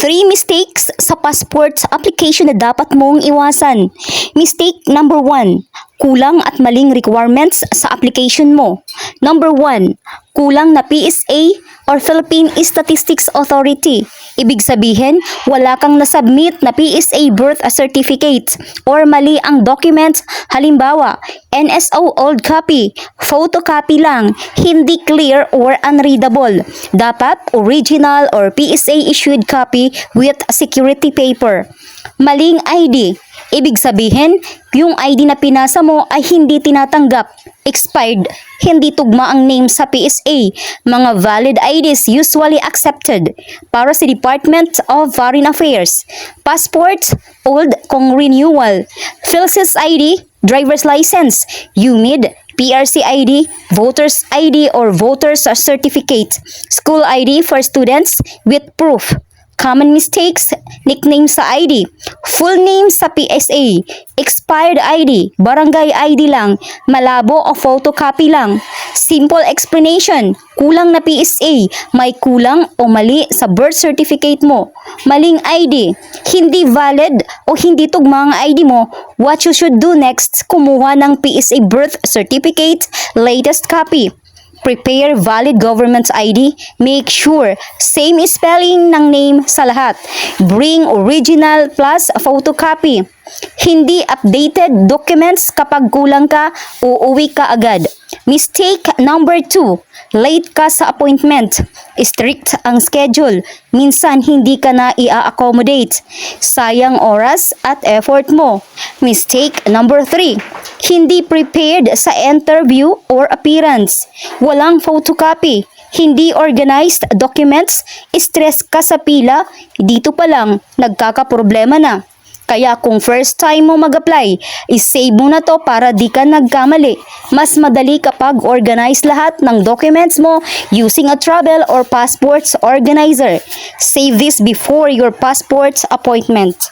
3 mistakes sa passport application na dapat mong iwasan. Mistake number 1, kulang at maling requirements sa application mo. Number 1, kulang na PSA or Philippine Statistics Authority. Ibig sabihin, wala kang nasubmit na PSA birth certificate or mali ang document, halimbawa, NSO old copy, photocopy lang, hindi clear or unreadable. Dapat original or PSA issued copy with security paper. Maling ID. Ibig sabihin, yung ID na pinasa mo ay hindi tinatanggap, expired, hindi tugma ang name sa PSA. Mga valid IDs usually accepted para sa Department of Foreign Affairs. Passport, old kung renewal. PhilSys ID, driver's license. UMID, PRC ID, voter's ID or voter's certificate. School ID for students with proof. Common mistakes, nickname sa ID, full name sa PSA, expired ID, barangay ID lang, malabo o photocopy lang. Simple explanation, kulang na PSA, may kulang o mali sa birth certificate mo. Maling ID, hindi valid o hindi tugma ang ID mo. What you should do next, kumuha ng PSA birth certificate, latest copy. Prepare valid government ID. Make sure same spelling ng name sa lahat. Bring original plus photocopy. Hindi updated documents kapag kulang ka, uuwi ka agad. Mistake number 2, late ka sa appointment. Strict ang schedule. Minsan hindi ka na i-accommodate. Sayang oras at effort mo. Mistake number 3, hindi prepared sa interview or appearance. Walang photocopy. Hindi organized documents. Stress ka sa pila. Dito pa lang, nagkakaproblema na. Kaya kung first time mo mag-apply, isave mo na to para di ka nagkamali. Mas madali kapag organize lahat ng documents mo using a travel or passports organizer. Save this before your passport appointment.